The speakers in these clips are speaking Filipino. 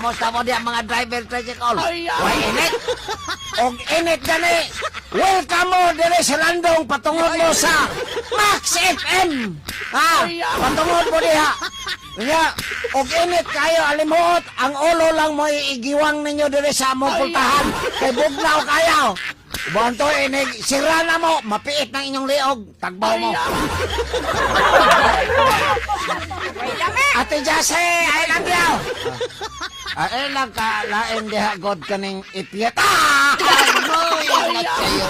kamusta mo diya mga driver tricycle? Why init? Og init gani. Welcome mo dire sa landong patungod mo sa Max FM. Ha? Patungod mo diha. Nya, og init kayo alimuot, ang ulo lang mo iigiwang ninyo dire sa among pultahan. Kay bugnaw kayo. Bonto inig, sira na mo, mapiit ng inyong liog, tagbaw mo. Ate Jase, I love you. Ay lang ka, lain diha god kaning ipiyat. Ingat kayo.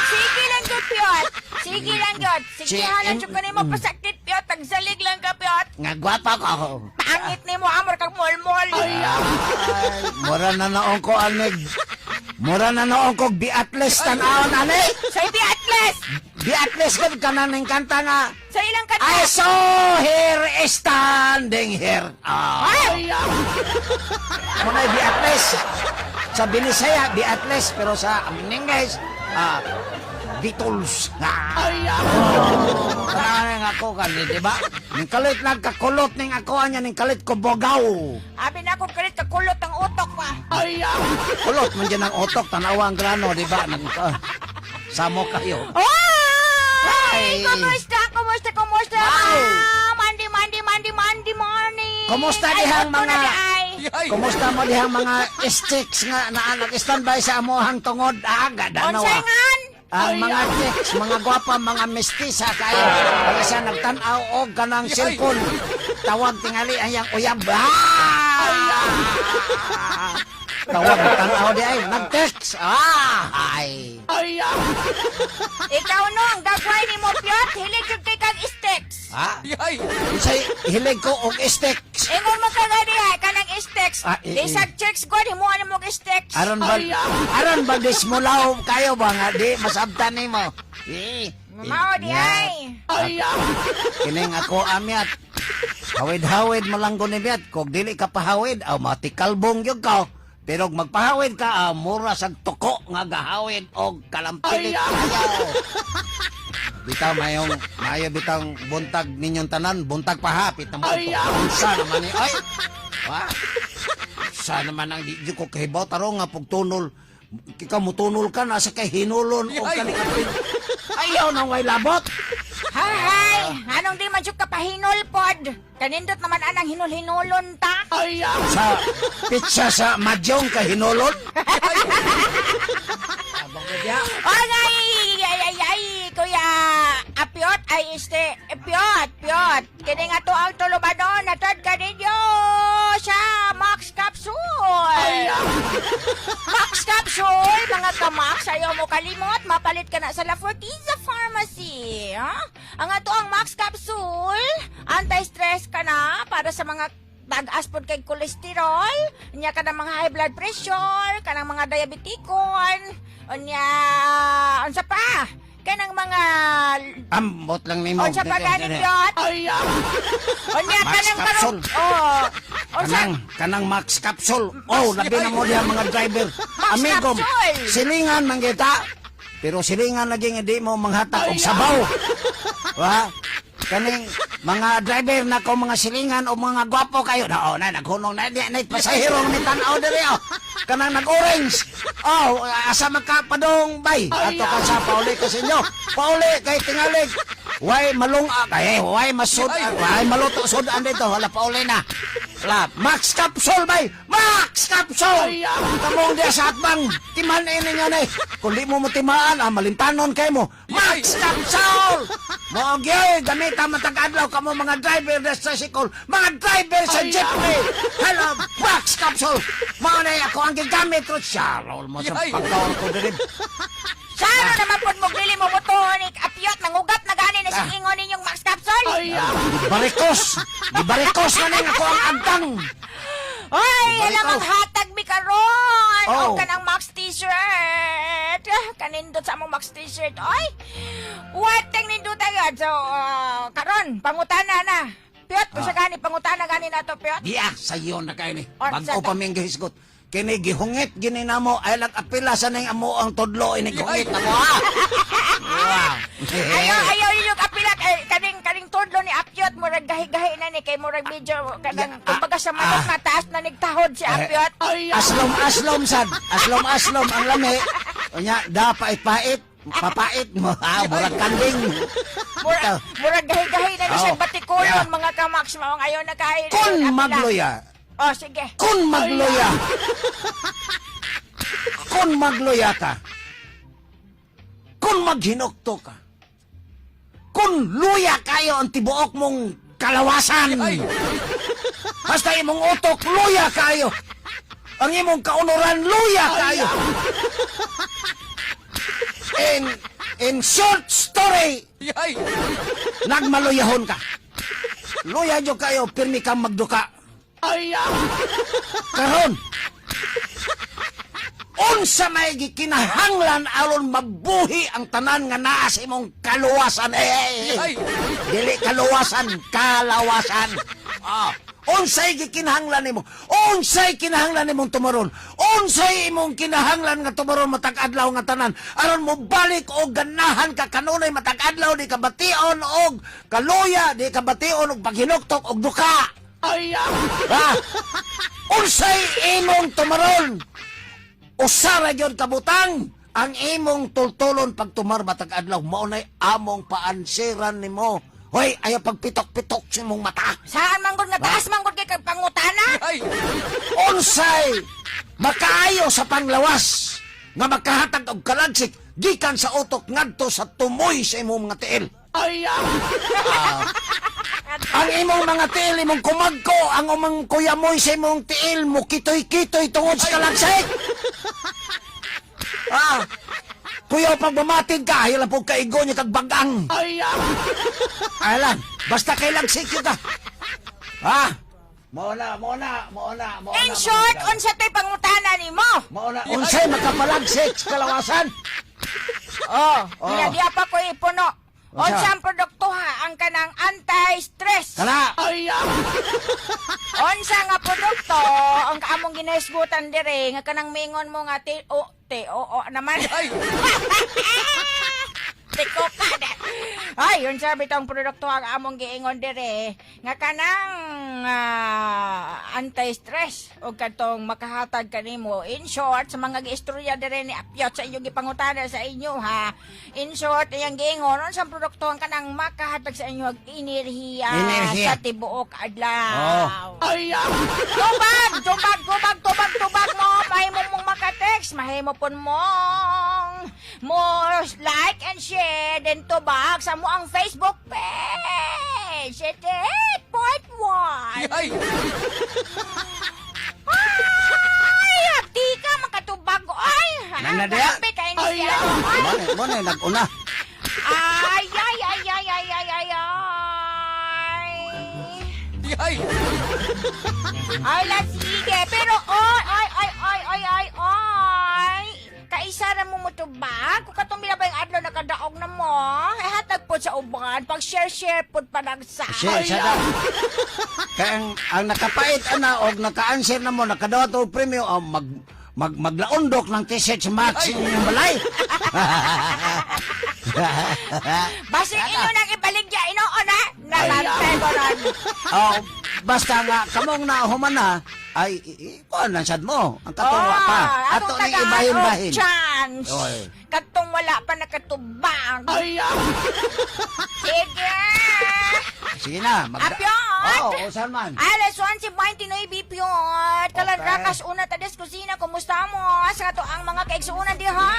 Sige lang ko, Piot. Sige lang, Piot. Sige, halang siya ka mo pasakit, Piot. Tagsalig lang ka, Piot. Nga gwapa ko ako. Pangit ni mo, amor kag mol-mol. Mura na naong ko, anig. Mura na noong kog biatles tanawon ani. Say biatles. Biatles ka naning kanta nga. Sa ilang kanta. I saw her standing here. Ay! Muna biatles. Sa Binisaya, biatles. Pero sa English, Beatles. Parang ako kani, di ba? Ning kalit lang kakulot ning ako anya ning kalit ko bogaw. Abi na ako kalit kakulot ang utok pa. Kulot man dyan ang utok, tanawa ang grano, di ba? Samo kayo. Ay! Kumusta? Mandi. Kumusta dihang mga... Kumusta mo dihang mga sticks nga na nag-standby sa amuhang tungod? Gadanawa. Onsengan? Ang mga chicks, mga gwapa, mga mestisa kayo. Kaya siya nagtanaw o ganang cellphone. Tawag tingali ayang uyab. Tawag tanaw di ay. Nag-text. Ay. Ikaw no, ang gagawin ni mo, Piot. Hilig yung kay kag sticks. Isa'y hilig ko og sticks. Ingon mo ka gadi ay, kanang sticks. Isag chicks ko, himuan mo og sticks. Aron ba dismulaw kayo ba nga di masabtan nimo. Mao di ay. Kining ako amyat. Hawid-hawid malanggo ni Miat. Kung dili ka pahawid, matikalbong yun ka. Pero kung magpahawid ka, mura sa tuko nga gahawid o kalampilit ayaw. Bitaw mayo bitang buntag ninyong tanan, buntag pahapit naman. Unsa naman ni, ay! Sa naman ang di ko kahibaw, taro nga pagtunol. Ikaw mo tunol ka, nasa kay hinulon o kalikapin. Ayaw nang way labot. Hay! Anong di man ka pahinol pod? Kanindot naman anang hinul-hinulon ta? Sa pizza sa madyong ka hinulon? Ay, kuya, Piot, ay Piot. Kini nga to ang tulubadon, natod ka ninyo sa Max Capsule. Max Capsule, mga kamax, ayaw mo kalimot, mapalit ka na sa La Fortiza Pharmacy. Ang ato ang Max Capsule, anti-stress ka na para sa mga tag-aspod kay kolesterol, niya ka ng mga high blood pressure, ka ng mga diabetikon, unsa pa? Kanang mga... Ambot lang ni mo. Unsa pa gani, Piot? Unya Max kanang Capsule. Kanang Max Capsule. Labi na mo diha mga driver. Amigo, Capsule. silingan man kita. Pero silingan lagi nga di mo manghatag og sabaw. Kaning mga driver na ko mga silingan o mga gwapo kayo. Naghunong na pasahero ni tanaw diri. Kanang nag-orange. Asa makapadong bay. Ato ka sa pauli ka sa inyo. Pauli kay tingalig. Way malunga kay way masud way maluto sudan dito. Wala pauli na. Max Capsule bay. Max Capsule. Kamong dia sa atbang timan ninyo na. Kung di mo timaan, malintanon kay mo. Max Capsule. Mo gyud gamit matag-adlaw kamo mga driver sa tricycle, mga driver sa jeepney. Hello, Max Capsule. Mao na ako ang gigamit ro siya. Roll mo sa pagkaon ko diri. Sano naman po mo dili mo motonik, Piot, nangugat na gani na si ingon ninyong Max Capsule. Gibarikos na ning ako ang agtang. Alam ang hatag mi karon. Kanang Max t-shirt. Kanindot sa among Max t-shirt. Wateng nindot agad. So, karon, pangutana na. Piot, kung sa gani, pangutana gani na to, Piot. Sayo na kayo ni. Or, Bago pa ming gahisgot. kini gihungit gini namo ay apila sa ning amo ang tudlo ini gihungit namo ha. Wow. Ayaw yung kapilat kaning tudlo ni Apyot murag gahi-gahi na ni kay murag medyo kanang kumbaga sa manok na taas na nigtahod si Apyot. Aslom sad. Aslom ang lami. Unya da pait-pait, papait mo. Murag kanding. Murag gahi-gahi na ni Oh. sa batikulon Yeah. mga kamaks maong ayaw na kain. Kun magloya. Oh, sige. Kun magloya. Kun magloya ka. Kun maghinukto ka. Kun luya kayo ang tibuok mong kalawasan. Basta imong utok, luya kayo. Ang imong kaunuran, luya kayo. In short story, nagmaluyahon ka. Luya nyo kayo, pirmi kang magduka. Karon, unsa may gikinahanglan aron mabuhi ang tanan nga naa sa imong kaluwasan. Dili kaluwasan, kalawasan. Unsay gikinahanglan nimo? Unsay kinahanglan nimong tumaron? Unsay imong kinahanglan nga tumaron matag adlaw nga tanan aron mo balik og ganahan ka kanunay matag adlaw di ka bation og kaluya, di ka bation og paghinuktok og duka. Unsay imong tumaron? Usara gyud kabutang ang imong tultulon pag tumar matag adlaw mao nay among paansiran nimo. Hoy, ayaw pagpitok-pitok sa imong mata. Saan manggod nga taas manggod kay pangutana? Unsay makaayo sa panglawas nga makahatag og kalansik gikan sa utok ngadto sa tumoy sa imong mga tiil. Ang imong mga tiil imong kumagko, ang umang kuyamoy sa imong tiil mo kitoy-kitoy tungod sa kalansik. Kuya, pag bumatid ka, ayaw lang po kaigo niya kagbagang. Ayaw lang, basta kailang sikyo ka. Mauna. In short, unsa to'y pangutana nimo? Mauna, unsay makapalagsik sa kalawasan? Niya pa ko ipuno. Unsa? Unsa ang produkto ha ang kanang anti-stress? Kana, Unsa nga produkto ang among ginahisgutan dire nga kanang mingon mo nga naman. Tiko ka na. Ay, yun sabi tong produkto ang among giingon dire nga kanang anti-stress o katong makahatag kanimo. In short, sa mga giistorya dire ni Apyot sa inyong gipangutana sa inyo ha. In short, iyang giingon unsa ang produkto ang kanang makahatag sa inyo og enerhiya sa tibuok adlaw. Tubag mo. Mahimo mong makatext, mahimo pon mong like and share then tubag sa mo ang Facebook page. 88.1. Ay, hati ka makatubag ko. Ay, Nanadya? grabe kayo ni siya. mo na nag-una. Ay. Ay, la sige. Pero, kaisa na mo mo tubag. Kung katong binabay ang adlaw nakadaog na mo, hatag po sa uban. Pag share po panagsa. Share, kaya ang nakapait og naka-answer na mo, nakadawat og premyo, maglaundok ng t-shirt sa Max yung balay. Basig inyo nang ibaligya, inoona. Nabantay ko ron. Basta nga, kamong nahuman na, ay, kuhan lang sad mo. Ang katungwa pa. Ato na ibahin-bahin. Chance. Katong wala pa nakatubang. Sige. Sige na. Apyot! Saan man? Alas 11:29 Bipyot. Kalarakas una tades kusina. Kumusta mo? Sa to ang mga kaigsuunan diha.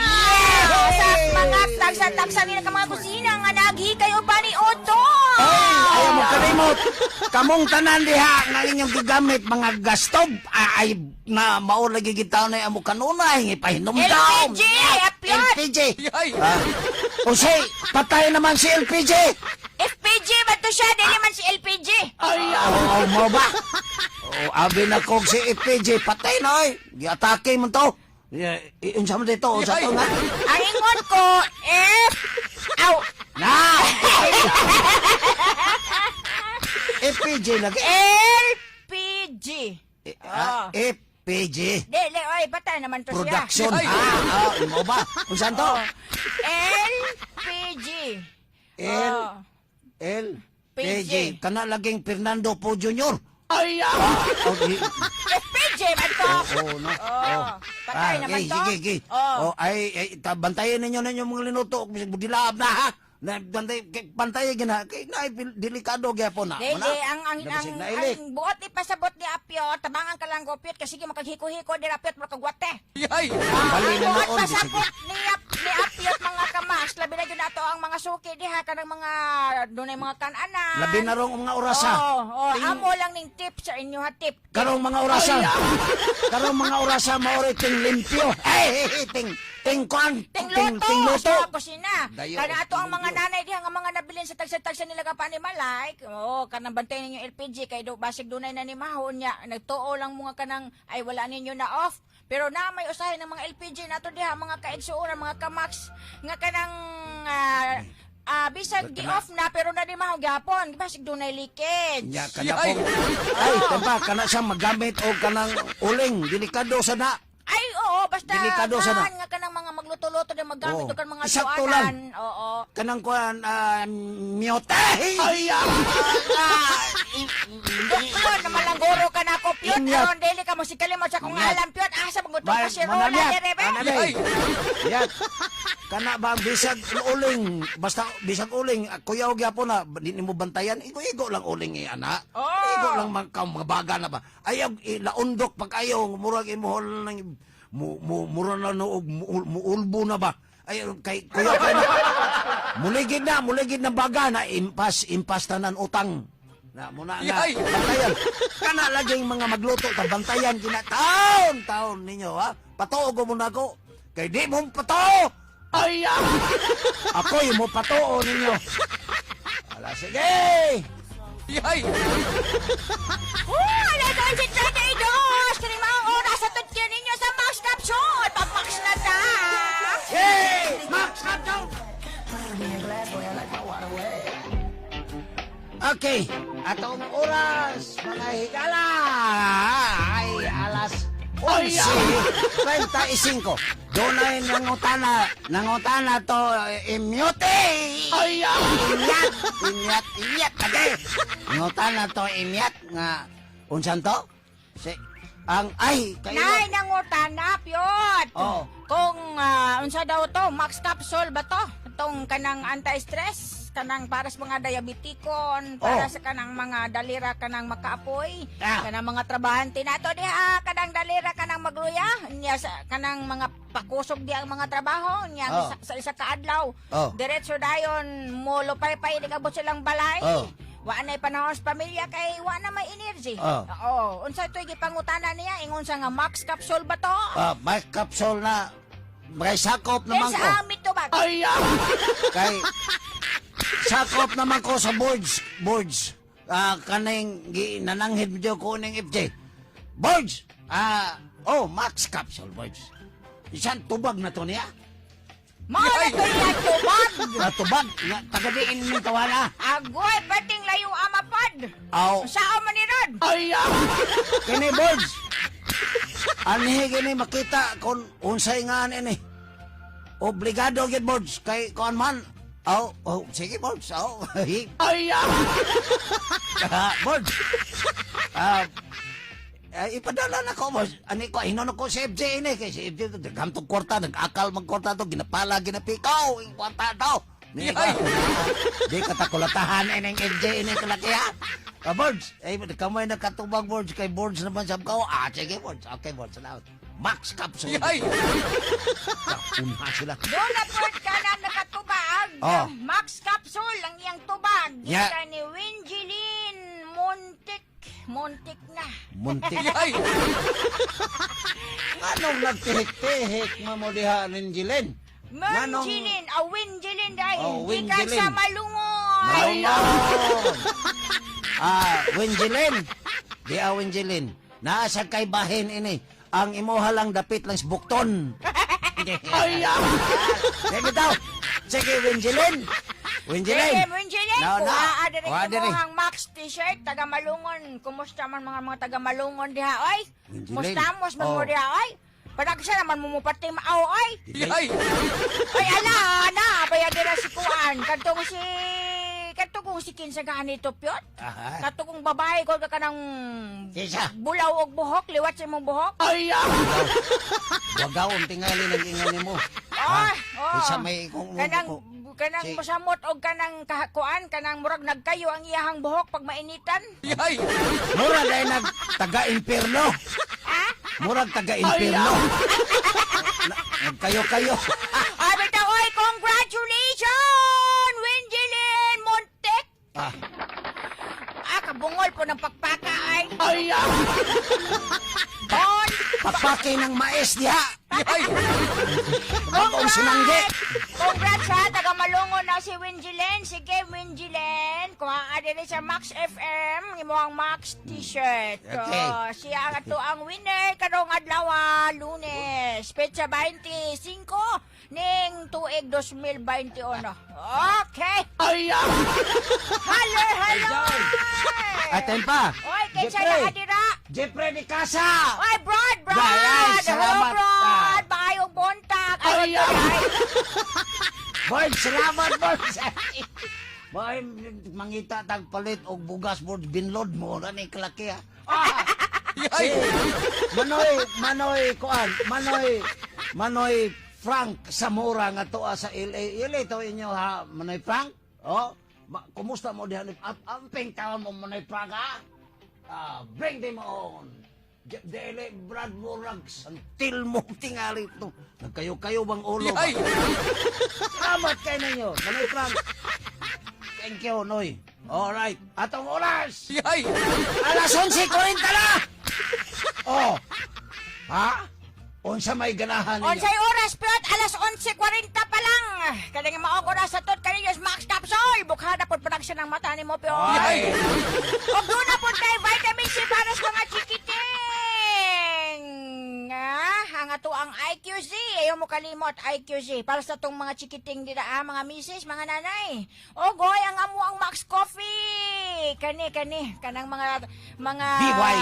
Sa mga tagsa-tagsa nila ka mga kusina nga naghikay o pa ni Otto. Ayaw mo kalimot. Kamong tanan diha nga inyong gigamit mga gastob ay na maulagi gitaw na amo kanunay ipahinom daw. LPG! Apyot! LPG. Usay, patay naman si LPG. FPG ba to siya? Dili man si LPG. Mo ba? Abi na kog si LPG patay na oy. Giatake mo to. Unsa man dito? Unsa to nga? Ang ingon ko, Na! LPG lagi. LPG. LPG. Dili, oy, patay naman to Production. siya. Mo ba? Kung saan to? LPG. L. Oh. LPG. PG. Kana laging Fernando Po Jr. FPG man to. No. Patay naman to. Sige. Bantayan ninyo mga linuto. Budilaab na ha. Pantay gina kay na delikado gyapon na. Dili, ang nailik. buot ni pasabot ni Apyo, tabangan ka lang gopyot kasi makaghiko-hiko di Apyo makagwate. Bali Ang na buot noon pasabot ni Apyo mga kamas, labi na yun ato ang mga suki diha kanang mga dunay mga kananan. labi na rong mga orasa. Amo lang ning tip sa inyo ha tip. Karong mga orasa. Karong mga orasa maori ting limpyo. Ting kwan. Ting luto sa kusina. Dayo, Kana ato ang mga limpyo. nanay diha nga mga nabilin sa tagsa-tagsa nila ka panimalay. Kanang bantay ninyo LPG kay do basig dunay na ni mahon nya. Nagtuo lang mga kanang ay wala ninyo na off. Pero na may usahay ng mga LPG nato diha mga kaigsuoran mga kamax nga kanang bisag gi-off na pero na di mahon gyapon basig dunay leakage. Nya kada pong ay tempa kana siya magamit o kanang uling delikado sa na. Ay, oo, basta Delikado sana. nga kanang mga magluto-luto din magamit Oo. o kan mga Isakto tuanan. Oo. Kanang kuan mute. Doktor, na malanggoro ka na ako, Piyot. Inyat. Aron, dili ka mo si Kalimot sa kung Inyat. alam, Piyot. Asa mong gutong kasirola, direbe? Yan. Kana ba bisag uling basta bisag uling kuyaw gyapon na di mo bantayan igo lang uling ana. Oh. Igo lang mga baga na ba. Ayaw laundok pag ayaw murag imuhol nang mura na no muulbo na ba. Ay kay kuyaw ka na. Muligid na baga na impas tanan utang. Na muna nga bantayan. Kana laging mga magluto ta bantayan gina taon ninyo ha. Patuo ko muna ko. Kay di mo patuo. Ako yung mo patuo ninyo. Ala sige. Wala ko si Tatay Dos. Kini mga oras sa tutyo ninyo sa Max Capsule. Papax na ta. Yay! Max Capsule! Okay, atong oras, mga higala, ay alas 11:35. Dunay nangutana to imyute. Imyat, kage. Nangutana to imyat nga unsan to? Ang ay kayo. Nay, nangutana, Piyot. Oh. Kung unsa daw to, Max Capsule ba to? Itong kanang anti-stress, kanang para sa mga diabetikon, para sa kanang mga dalira kanang makaapoy, kanang mga trabahante nato diha, kanang dalira kanang magluya, nya sa kanang mga pakusog di ang mga trabaho, nya sa isa ka adlaw. Diretso dayon mo lupay-pay di abot silang balay. Wa na panahon sa pamilya kay wa na may energy. Unsa ito'y gipangutana niya, ingon sa nga Max Capsule ba to? Max Capsule na may sakop naman ko. Sa amin to ba? Kay sakop naman ko sa boards. Kaning nananghid medyo ko ning FJ. Boards. Max Capsule boards. Isan tubag na to niya. Mga natuloy tubag. Tubag. Tagadiin ng tawala. Agoy, bating layo amapad. Sao man ni Rod? Kini boards. Ani gini makita kung unsay nga ani. Obligado gid boards kay kon man. Sige boards. Boards. Ipadala na ko boss. Ani ko hinon ko si FJ ini kay si FJ gamtog kwarta nag-akal magkwarta to ginapala ginapikaw ing kwarta to. Di ka takulatahan ining FJ ini kalaki ha. Boards, kamay na katubag boards kay boards naman sab ko. Sige boards. Okay boards, salamat. Max Capsule. Unha sila. Doon na po ka na nakatubag. Max Capsule ang iyang tubag. Yeah. Ika ni Winjeline Montik na. Muntik. Anong nagtihik-tihik mo diha rin Jilin? Winjeline dahil. Ika Winjeline. sa malungoy. Winjeline. Di Winjeline. Nasa kay bahin ini. Ang imuha lang dapit lang sbukton. Sige daw. Sige Winjeline. Winjilin. Winjilin. No, no. Kuha diri Kuha diri. ang Max t-shirt taga Malungon. Kumusta man mga taga Malungon diha oy? Winjilin. Mustamos man mo Oh. diha oy? Padagsa naman mo pati maaw oy. Ay! Ay ala, baya dira si Kuan. Katong si kinsa ganito pyot. Aha. Katong babae ko ka nang Kisa. bulaw og buhok, liwat sa imong buhok. Wagaon tingali ng ingani mo. Oh, Kisa may kung kanang Si- musamot og kanang kahakuan, kanang murag nagkayo ang iyahang buhok pag mainitan. Ay! murag ay nag taga-impierno. Ha? Murag taga-impierno. Nagkayo-kayo. Abi ta oy, congratulations, Winjilin Montek. Ah, Kabungol po ng pagpaka ay. papaki ng mais diha. Ay! Bagong sinangge. Congrats ha, taga Malungon na si Winjilin. Sige, Winjilin. Kuha ka din sa Max FM. Imo ang Max t-shirt. Okay. Siya ang ato ang winner karong adlaw, Lunes. Petsa 25 ning tuig 2021. Okay. Hello. Aten pa. Oy, kinsa Jeffrey. na adira? Jeffrey de Casa. Oy, Brad! Ay, Hello, salamat. Brad! Bayong buntag! Ay, Boy, salamat, boy. Boy, mangita tag palit og bugas board binlod mo na ni kalaki ha. Si Manoy Frank Zamora nga tuwa sa LA. LA to inyo ha, Manoy Frank? Oh, kumusta mo dihan? Amping taon mo Manoy Frank ha? Bring them on. Dele Brad Morag santil mo tingali to. Nagkayo-kayo bang ulo ba? Ay! Salamat kayo ninyo. Manoy Frank. Thank you, Noy. Alright. Atong oras. Ay! Alas 11:40 na! Oh. Ha? Unsa may ganahan ninyo? Onsay oras, Piot? Alas 11:40 pa lang. Kaling maog oras sa tot kaninyos Max Capsule. Bukhada po production ng mata ni mo, Piot. Ay! Huwag doon na po tayo vitamin C para sa mga chikiting. Ang ato ang IQZ. Ayaw mo kalimot, IQZ. Para sa tong mga chikiting dira, mga misis, mga nanay. O, goy, ang amo ang Max Coffee. Kani. Kanang mga VY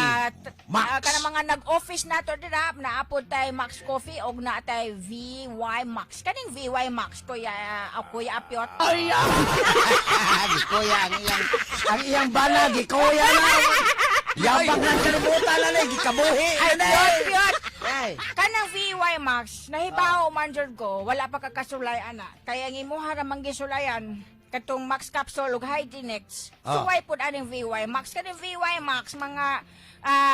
Max. kanang mga nag-office nato dira, naapod tayo Max Coffee o na tayo VY Max. Kaning VY Max, Kuya Apiot. Gikuya ang iyang bala, gikuya na. Yabang ng kalibutan na na, gikabuhi. Ay, Piot! Ay. Kanang VY Max, nahibaw man jud ko, wala pa kakasulayan na. Kaya ngimuha ra man gisulayan katong Max Capsule ug Hygienics. Suway pud aning VY Max. Kaning VY Max mga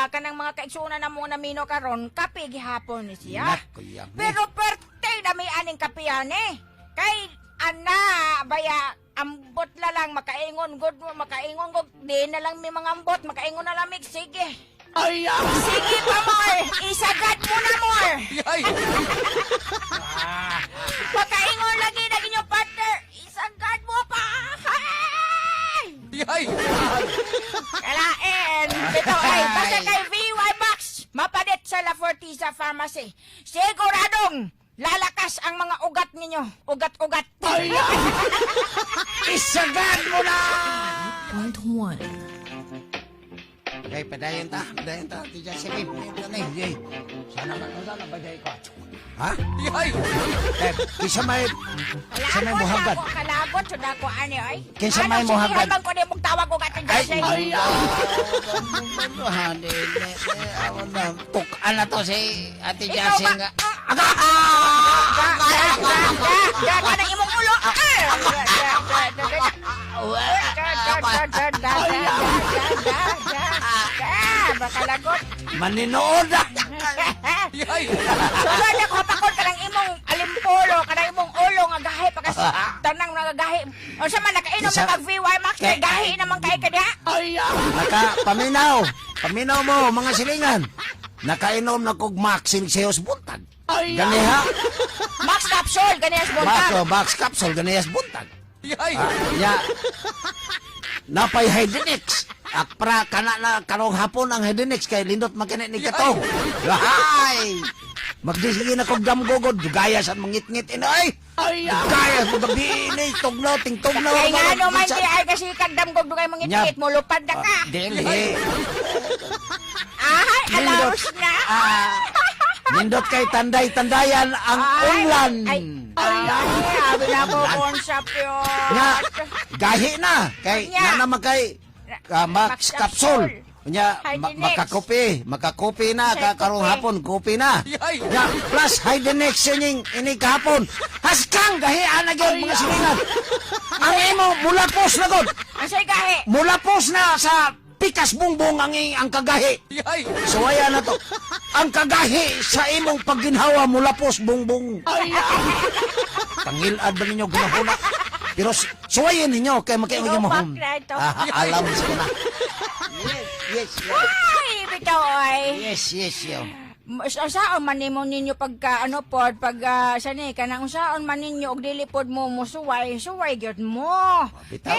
kanang mga kaigsunan na mo namino karon, kape gihapon ni siya. Nakuya. Pero perte dami aning kapiyan eh. Kay ana baya ambot la lang makaingon god di na lang may mga ambot makaingon na lamig sige. Sige pa more, isagad mo na more. Ay! Makaingon lagi na inyong partner, isagad mo pa. Hey! Ay! Kalain. Ito ay basta kay VY Max. Mapalit sa La Fortisa Pharmacy. Siguradong lalakas ang mga ugat ninyo. Ugat-ugat. Isagad mo na! Point one. Okay, padayon ta. Tija, sige. Sana padayon ko. Ha? Ay! Kisa may muhagad. Kalagot sa dako ani ay. Kinsa may Ano, muhagad? sige, habang ko di mong tawag ko gatin dyan. Awan na. Tukan na to si Ate Ikaw Jassy ba? nga. Ka ng imong ulo. Baka lagot. Maninood na. Ay! Sulod ako pakon ka ng imong alimpolo, ka ng imong ulo nga gahi pagkas tanang nga gahi. O sa man nakainom Isa- na mag VY Max, kay gahi naman kay ka diha. Paminaw mo, mga silingan. Nakainom na kog Maxing Seos buntag. Ganiha. Max Capsule, ganyan sa buntag. Max Capsule, ganihas buntag. Ay! Ya. Napay Hydenix. Akpra kana na karong hapon ang Hydenix kay lindot makinit ni katong. Hay. Magdisige na kog damgogod, gaya sa mangit-ngit inay. Gaya sa gabi ini, tugnaw, tingtugnaw. Ay nga naman di ay kasi kagdamgog dugay mangit-ngit mo, lupad na ka. Dili. Ay, alaos na. Nindot kay tanday-tandayan ang ulan. Ay, sabi na ko konsap yun. Nga, gahi na. Kay, Nya. nga naman kay Max Max Capsule. Nya, Hygienics. makakopi na, Sir, karong kopi. hapon, kopi na. Nya, plus Hygienics yun ini kahapon. Haskang, gahian na yun, mga silingan. Ang imo, mulapos na god. Ang say gahi. Mulapos na sa pikas bungbong ang kagahi. So, ayan na to. Ang kagahi sa imong pagginhawa, mulapos bungbong. Tangilad ba ninyo gunahuna? Pero suwayin ninyo kay makaiwag mo. Inupak na ito. Alam ko na. Yes. Ay, bitaw ay. Yes, yo. Saan man nimo ninyo pagka ano pod pag sani kanang saan man ninyo og dili pod mo musuway gyud mo. Bitaw.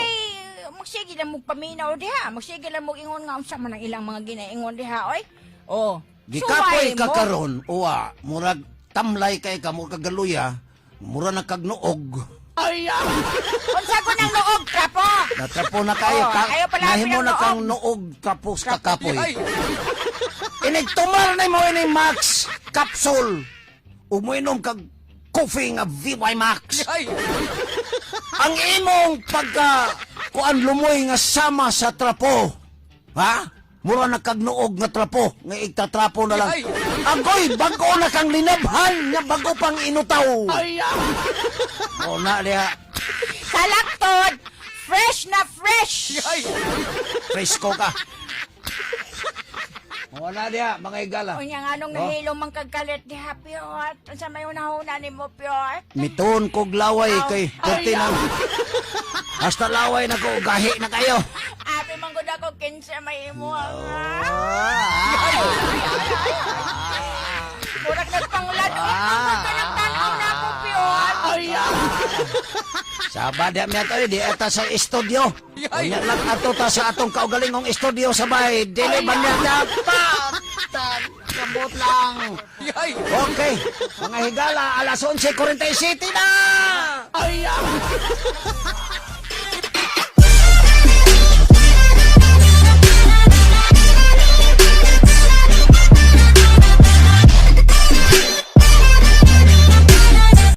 Magsige lang mo paminaw diha, magsige lang mo ingon nga unsa man ang ilang mga ginaingon diha oy. Oh, Gikapoy suway ka mo. karon, uwa, murag tamlay kay ka murag kagaluya, mura na kagnuog. Unsa ko nang noog trapo? Natrapo na kayo, Oh, ayaw pala nahimo na pinang kang noog kapos kakapoy. Inigtumal na mo ini Max Capsule. Umuinom kag coffee nga VY Max. Ang imong pagka kuan lumoy nga sama sa trapo. Ha? Mura na kag nuog nga trapo, nga igtatrapo na lang. Agoy, bago na kang linabhan, nga bago pang inutaw. O na diha, Salaktod, fresh na fresh. presko ka. O na diha, mga igala. Unya nga nung nahilo man kagkalit diha piyot. Unsa may unahuna nimo piyot? Miton kog laway kay perti nang. Hasta laway na ko, gahi na kayo. Abi man gud ako kinsa may imo nga. Murag nagpangulad. Nagtanaw na ako piyot. Sabad mi ato di ata sa studio. Unya lang ato ta sa atong kaugalingong studio sa bay. Dili man niya dapat. Kabot lang. Okay, mga higala, alas 11:47 na.